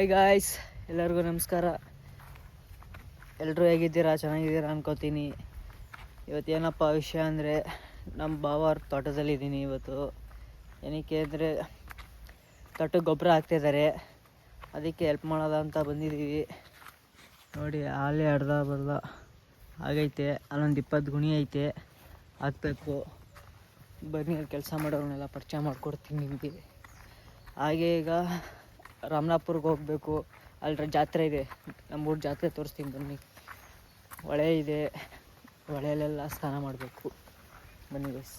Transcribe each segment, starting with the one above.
Hi guys, ಎಲ್ಲರಿಗೂ ನಮಸ್ಕಾರ. ಎಲ್ಲರೂ ಹೇಗಿದ್ದೀರಾ? ಚೆನ್ನಾಗಿದ್ದೀರಾ ಅನ್ಕೋತೀನಿ. ಇವತ್ತೇನಪ್ಪ ವಿಷಯ ಅಂದರೆ, ನಮ್ಮ ಭಾವವ್ರ ತೋಟದಲ್ಲಿದ್ದೀನಿ ಇವತ್ತು. ಏನಕ್ಕೆ ಅಂದರೆ ತೋಟಕ್ಕೆ ಗೊಬ್ಬರ ಹಾಕ್ತಿದ್ದಾರೆ, ಅದಕ್ಕೆ ಹೆಲ್ಪ್ ಮಾಡೋದ ಅಂತ ಬಂದಿದ್ದೀವಿ. ನೋಡಿ, ಹಾಲೇ ಅರ್ಧ ಬರ್ದ ಆಗೈತೆ, ಅಲ್ಲೊಂದು 20 ಗುಣಿ ಐತೆ, ಹಾಕಬೇಕು. ಬನ್ನಿ, ಕೆಲಸ ಮಾಡೋರನ್ನೆಲ್ಲ ಪರಿಚಯ ಮಾಡಿಕೊಡ್ತೀನಿ ನಿಮಗೆ. ಹಾಗೆ ಈಗ ರಾಮನಾಪುರ್ಗೆ ಹೋಗಬೇಕು. ಅಲ್ಲಿ ಜಾತ್ರೆ ಇದೆ, ನಮ್ಮೂರ ಜಾತ್ರೆ ತೋರಿಸ್ತೀನಿ ಬನ್ನಿ. ಹೊಳೆ ಇದೆ, ಹೊಳೆಯಲ್ಲೆಲ್ಲ ಸ್ನಾನ ಮಾಡಬೇಕು. ಬನ್ನಿ ಗೈಸ್.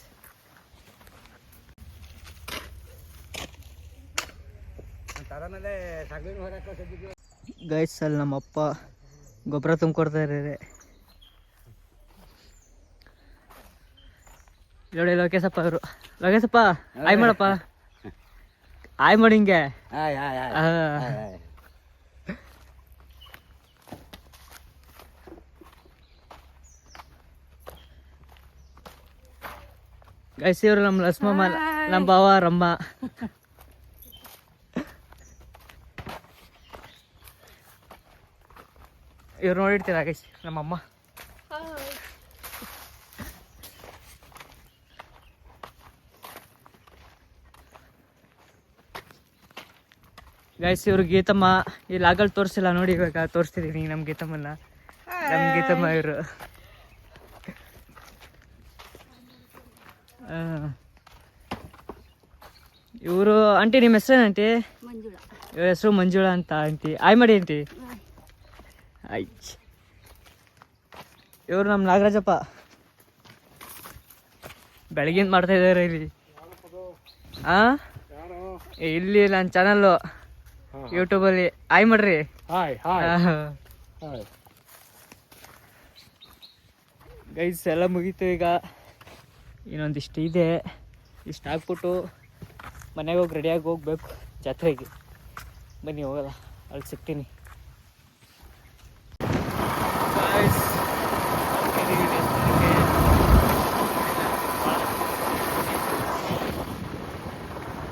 ಗೈಸ್, ಅಲ್ಲಿ ನಮ್ಮಪ್ಪ ಗೊಬ್ಬರ ತುಂಬಿಕೊಡ್ತಾ ಇದ್ದಾರೆ. ನೋಡಿ ಲೋಕೇಶಪ್ಪ ಅವರು. ಲೋಕೇಶಪ್ಪ ಆಯ್ ಮಾಡಪ್ಪ, ಆಯ್ ಮಾಡಿ ಹಿಂಗೆ. ಗೈಸ್, ಇವರು ನಮ್ಮ ಲಕ್ಷ್ಮಮ್ಮ, ನಮ್ಮ ಭಾವ ರಮ್ಮ. ಇವ್ರು ನೋಡಿರ್ತೀರ ಗೈಸ್, ನಮ್ಮಮ್ಮ. ಗೈಸ್, ಇವ್ರು ಗೀತಮ್ಮ. ಇಲ್ಲಿ ಆಗಲ್ ತೋರಿಸಿಲ್ಲ ನೋಡಿ, ಇವಾಗ ತೋರಿಸ್ತಿದ್ದೀನಿ ನಮ್ಮ ಗೀತಮ್ಮನ. ನಮ್ಮ ಗೀತಮ್ಮ ಇವರು. ಇವರು ಆಂಟಿ, ನಿಮ್ಮ ಹೆಸರೇನು ಆಂಟಿ? ಇವ್ರ ಹೆಸರು ಮಂಜುಳಾ ಅಂತ ಆಂಟಿ. ಆಯ್ ಮಾಡಿ ಆಂಟಿ. ಆಯ್ತು. ಇವರು ನಮ್ಮ ನಾಗರಾಜಪ್ಪ, ಬೆಳಗಿನ ಮಾಡ್ತಾ ಇದ್ದಾರೆ ಇಲ್ಲಿ. ಇಲ್ಲಿ ನನ್ನ ಚಾನಲ್ಲು ಯೂಟ್ಯೂಬಲ್ಲಿ. ಆಯ್ ಮಾಡ್ರಿ. ಗೈಸ್, ಎಲ್ಲ ಮುಗೀತು. ಈಗ ಇನ್ನೊಂದಿಷ್ಟು ಇದೆ, ಇಷ್ಟು ಹಾಕ್ಬಿಟ್ಟು ಮನೆಗೆ ಹೋಗಿ ರೆಡಿಯಾಗಿ ಹೋಗ್ಬೇಕು ಜಾತ್ರೆಗೆ. ಬನ್ನಿ ಹೋಗಲ್ಲ, ಅಲ್ಲಿ ಸಿಗ್ತೀನಿ.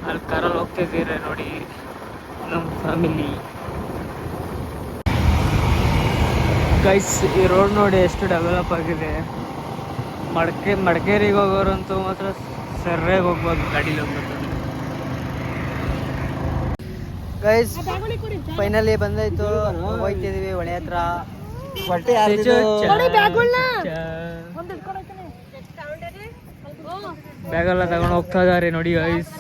ಅಲ್ಲಿ ಕಾರಲ್ಲಿ ಹೋಗ್ತಿದ್ದೀರ ನೋಡಿ, ನಮ್ಮ ಫ್ಯಾಮಿಲಿ. ಗೈಸ್, ಈ ರೋಡ್ ನೋಡಿ ಎಷ್ಟು ಡೆವಲಪ್ ಆಗಿದೆ. ಮಡಿಕೇರಿಗೆ ಹೋಗೋರಂತೂ ಮಾತ್ರ ಸರ್ಯಾಗಿ ಹೋಗ್ಬೋದು, ಗಾಡೀಲಿ ಹೋಗ್ಬೇಕು. ಗೈಸ್, ಫೈನಲಿ ಬಂದಾಯ್ತು, ಹೋಗ್ತಿದೀವಿ ಹೊಳೆ ಹತ್ರ. ಬ್ಯಾಗೆಲ್ಲ ತಗೊಂಡು ಹೋಗ್ತಾ ಇದಾರೆ ನೋಡಿ ಗೈಸ್.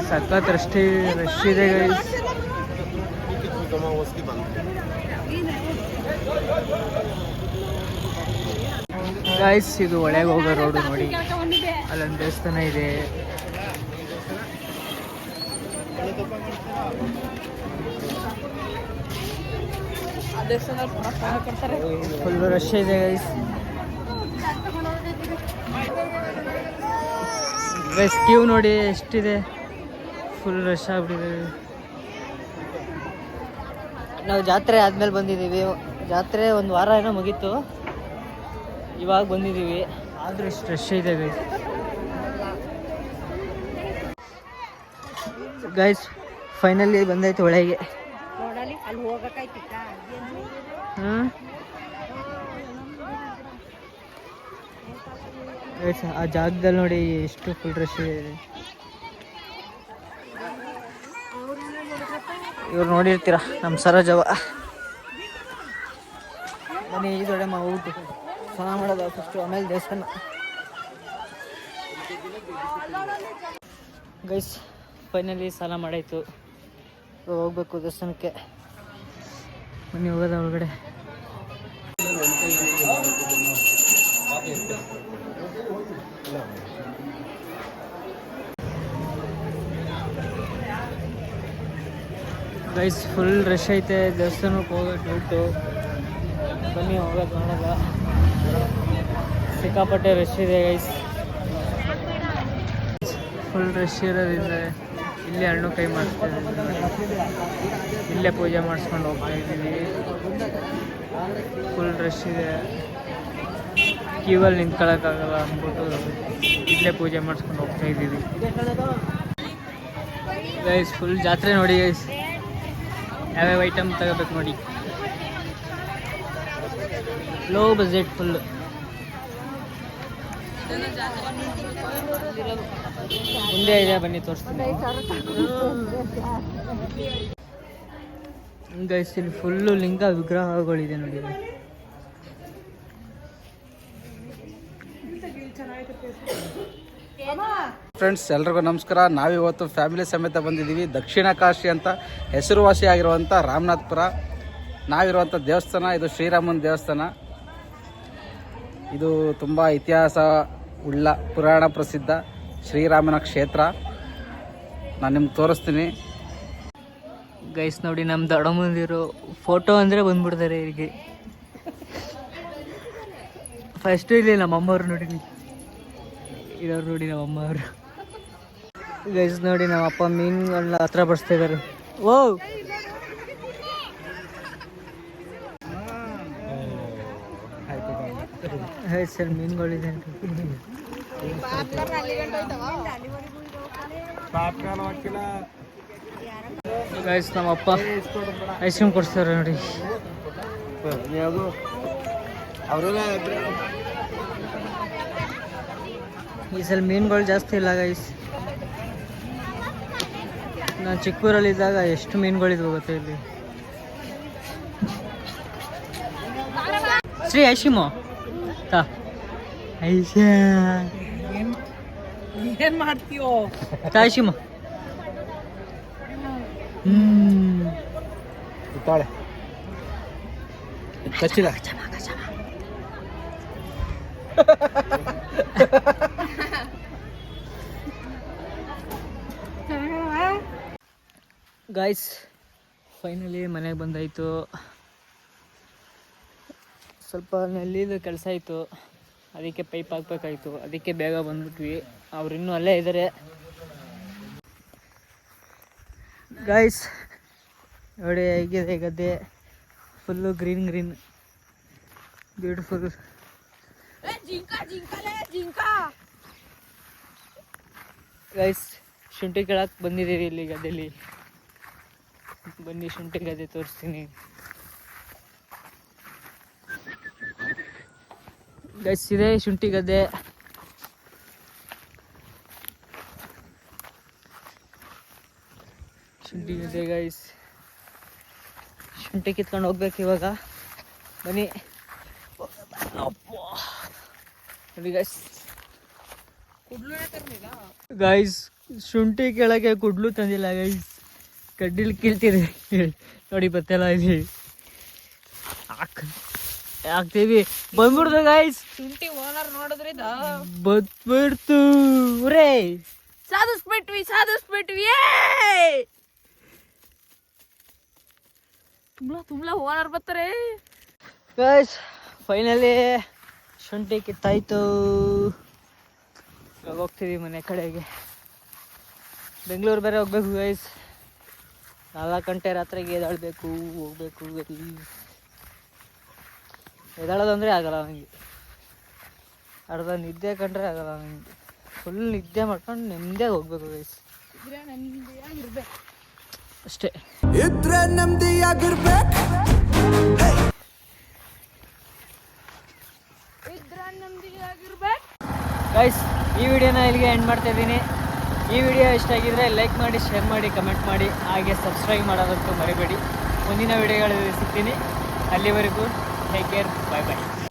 ಸಖತ್ ರಶ್ ಇದೆ ಗೈಸ್. ಗೈಸ್, ಇದು ಒಳಗೆ ಹೋಗೋ ರೋಡು ನೋಡಿ, ಅಲ್ಲೊಂದು ದೇವಸ್ಥಾನ ಇದೆ. ಫುಲ್ ರಶ್ ಇದೆ ಗೈಸ್. ಗೈಸ್, ಕ್ಯೂ ನೋಡಿ ಎಷ್ಟಿದೆ, ಫುಲ್ ರಶ್ ಆಗ್ಬಿಟ್ಟಿದೆ. ನಾವು ಜಾತ್ರೆ ಆದ್ಮೇಲೆ ಬಂದಿದ್ದೀವಿ. ಜಾತ್ರೆ ಒಂದು ವಾರ ಏನೋ ಮುಗೀತು, ಇವಾಗ ಬಂದಿದ್ದೀವಿ. ಆದರೂ ಇಷ್ಟು ರಶ್ ಇದೆ ಗೈಸ್. ಗೈಸ್, ಫೈನಲಿ ಬಂದಾಯ್ತು ಒಳಗೆ. ಆ ಜಾಗದಲ್ಲಿ ನೋಡಿ ಎಷ್ಟು ಫುಲ್ ರಶ್ ಇದೆ. ಇವ್ರು ನೋಡಿರ್ತೀರ, ನಮ್ಮ ಸರೋಜವ. ಬನ್ನಿ, ಈ ದೊಡ್ಡ ಊಟ ಸ್ನಾನ ಮಾಡೋದು ಫಸ್ಟು, ಆಮೇಲೆ ದೇವಸ್ಥಾನ. ಗೈಸ್, ಫೈನಲಿ ಸ್ನಾನ ಮಾಡಾಯ್ತು, ಹೋಗ್ಬೇಕು ದೇವಸ್ಥಾನಕ್ಕೆ. ಬನ್ನಿ ಹೋಗೋದ ಒಳಗಡೆ. ಗೈಸ್, ಫುಲ್ ರಶ್ ಐತೆ, ದೇವಸ್ಥಾನಕ್ಕೆ ಹೋಗೋದು ಡೌಟು. ಬನ್ನಿ ಹೋಗೋದು ನೋಡೋದ. ಸಿಕ್ಕಾಪಟ್ಟೆ ರಶ್ ಇದೆ ಗೈಸ್. ಫುಲ್ ರಶ್ ಇರೋದ್ರಿಂದ ಇಲ್ಲೇ ಹಣ್ಣು ಕೈ ಮಾಡಿಸ್ತಾ ಇದ್ದೀವಿ. ಇಲ್ಲೇ ಪೂಜೆ ಮಾಡಿಸ್ಕೊಂಡು ಹೋಗ್ತಾ ಇದ್ದೀವಿ. ಫುಲ್ ರಶ್ ಇದೆ, ಕ್ಯೂವಲ್ಲಿ ನಿಂತ್ಕೊಳ್ಳೋಕ್ಕಾಗಲ್ಲ ಅಂದ್ಬಿಟ್ಟು ಇಲ್ಲೇ ಪೂಜೆ ಮಾಡಿಸ್ಕೊಂಡು ಹೋಗ್ತಾ ಇದ್ದೀವಿ. ಗೈಸ್ ಫುಲ್ ಜಾತ್ರೆ ನೋಡಿ ಗೈಸ್, ಯಾವ್ಯಾವ ಐಟಮ್ ತಗೋಬೇಕು ನೋಡಿ. Low budget full. ಮುಂದೆ ಇದೆ, ಬನ್ನಿ ತೋರಿಸ್ತೀನಿ ಗೈಸ್. ಇಲ್ಲಿ ಫುಲ್ಲು ಲಿಂಗ ವಿಗ್ರಹಗಳಿದೆ ನೋಡಿ. ಫ್ರೆಂಡ್ಸ್ ಎಲ್ರಿಗೂ ನಮಸ್ಕಾರ. ನಾವಿವತ್ತು ಫ್ಯಾಮಿಲಿ ಸಮೇತ ಬಂದಿದ್ದೀವಿ. ದಕ್ಷಿಣ ಕಾಶಿ ಅಂತ ಹೆಸರುವಾಸಿಯಾಗಿರುವಂಥ ರಾಮನಾಥಪುರ ನಾವಿರುವಂಥ ದೇವಸ್ಥಾನ. ಇದು ಶ್ರೀರಾಮನ ದೇವಸ್ಥಾನ. ಇದು ತುಂಬ ಇತಿಹಾಸ ಉಳ್ಳ ಪುರಾಣ ಪ್ರಸಿದ್ಧ ಶ್ರೀರಾಮನ ಕ್ಷೇತ್ರ. ನಾನು ನಿಮ್ಗೆ ತೋರಿಸ್ತೀನಿ ಗೈಸ್. ನೋಡಿ ನಮ್ಮ ದೊಡ್ಡ ಮುಂದಿರೋ ಫೋಟೋ ಅಂದರೆ ಬಂದ್ಬಿಡ್ತಾರೆ ಇಲ್ಲಿಗೆ. ಫಸ್ಟು ಇಲ್ಲಿ ನಮ್ಮಮ್ಮವ್ರು ನೋಡಿ, ಇರೋರು ನೋಡಿ ನಮ್ಮಮ್ಮವರು. ಗೈಸ್ ನೋಡಿ ನಮ್ಮ ಅಪ್ಪ ಮೀನುಗಳನ್ನ ಹತ್ರ ಬಡಿಸ್ತಾ ಇದ್ದಾರೆ. ಓ ಆಯ್ತು ಸರ್, ಮೀನುಗಳಿದೆ ಗೈಸ್. ನಮ್ಮ ಅಪ್ಪ ಐಸ್ ಕ್ರೀಮ್ ಕೊಡ್ಸ್ತಾರೆ ನೋಡಿ. ಈ ಸಲ ಮೀನುಗಳು ಜಾಸ್ತಿ ಇಲ್ಲ ಗೈಸ್. ನಾನು ಚಿಕ್ಕೂರಲ್ಲಿದ್ದಾಗ ಎಷ್ಟು ಮೀನುಗಳಿದ್ವು ಗೊತ್ತಾ ಇಲ್ಲಿ. ಶ್ರೀ ಐಶಿಮೋ ಐಶ ಏನ್ ಮಾಡ್ತೀವೋ ಐಶಿಮ. ತಾಳೆ ಕಚ್ಚಿಲ್ಲ. ಗಾಯ್ಸ್ ಫೈನಲಿ ಮನೆಗೆ ಬಂದಾಯಿತು. ಸ್ವಲ್ಪ ನೆಲ್ಲಿದು ಕೆಲಸ ಇತ್ತು, ಅದಕ್ಕೆ ಪೈಪ್ ಹಾಕ್ಬೇಕಾಯ್ತು. ಅದಕ್ಕೆ ಬೇಗ ಬಂದ್ಬಿಟ್ವಿ. ಅವ್ರು ಇನ್ನೂ ಅಲ್ಲೇ ಇದ್ದಾರೆ. ಗಾಯ್ಸ್ ನೋಡಿ ಹೇಗಿದೆ ಗದ್ದೆ, full green green beautiful. Guys ಶುಂಠಿ ಕೇಳಕ್ಕೆ ಬಂದಿದ್ದೀವಿ ಇಲ್ಲಿ ಗದ್ದೆಯಲ್ಲಿ. ಬನ್ನಿ ಶುಂಠಿ ಗದ್ದೆ ತೋರಿಸ್ತೀನಿ ಗೈಸ್. ಇದೆ ಶುಂಠಿ ಗದ್ದೆ. ಶುಂಠಿ ಗದ್ದೆ ಗೈಸ್. ಶುಂಠಿ ಕಿತ್ಕೊಂಡು ಹೋಗ್ಬೇಕು ಇವಾಗ. ಬನ್ನಿ ನೋಡಿ ಗೈಸ್. ಗೈಸ್ ಶುಂಠಿ ಕೆಳಗೆ ಕುಡ್ಲು ತಂದಿಲ್ಲ ಗೈಸ್, ಕಡ್ಡಿಲಿ ಕೀಳ್ತಿದೆ ನೋಡಿ. ಬತ್ತೆಲ್ಲ ಇಲ್ಲಿ ಹಾಕ್ತೀವಿ. ಬಂದ್ಬಿಡ್ತು ಗೈಸ್. ಶುಂಠಿ ಓನರ್ ನೋಡಿದ್ರೆ ಬಂದ್ಬಿಡ್ತು ರೇ. ಸಾಧಿಸ್ಬಿಟ್ವಿ ತುಂಬಾ ಓನರ್ ಬರ್ತಾರೆ ಗೈಸ್. ಫೈನಲಿ ಶುಂಠಿ ಕಿತ್ತಾಯ್ತು. ಇವಾಗ ಹೋಗ್ತೀವಿ ಮನೆ ಕಡೆಗೆ. ಬೆಂಗಳೂರು ಬೇರೆ ಹೋಗ್ಬೇಕು ಗೈಸ್. 4 ಗಂಟೆ ರಾತ್ರಿಗೆ ಎದ್ದಾಳಬೇಕು, ಹೋಗ್ಬೇಕು. ಎದ್ದಾಳೋದಂದರೆ ಆಗಲ್ಲ ನನಗೆ. ಅರ್ಧ ನಿದ್ದೆ ಕಂಡ್ರೆ ಆಗಲ್ಲ ನನಗೆ. ಫುಲ್ ನಿದ್ದೆ ಮಾಡ್ಕೊಂಡು ನೆಮ್ಮದಿಯಾಗಿ ಹೋಗ್ಬೇಕು ಗೈಸ್. ಅಷ್ಟೇ. ಇದ್ರೆ ನೆಮ್ಮದಿಯಾಗಿರ್ಬೇಕು. ಗೈಸ್ ಈ ವಿಡಿಯೋನ ಇಲ್ಲಿಗೆ ಎಂಡ್ ಮಾಡ್ತಾ ಇದ್ದೀನಿ. ಈ ವಿಡಿಯೋ ಇಷ್ಟ ಆಗಿದ್ರೆ ಲೈಕ್ ಮಾಡಿ, ಶೇರ್ ಮಾಡಿ, ಕಮೆಂಟ್ ಮಾಡಿ, ಹಾಗೆ ಸಬ್ಸ್ಕ್ರೈಬ್ ಮಾಡೋದಂತೂ ಮರಿಬೇಡಿ. ಮುಂದಿನ ವಿಡಿಯೋಗಳಲ್ಲಿ ಸಿಗ್ತೀನಿ. ಅಲ್ಲಿವರೆಗೂ ಟೇಕ್ ಕೇರ್, ಬಾಯ್ ಬಾಯ್.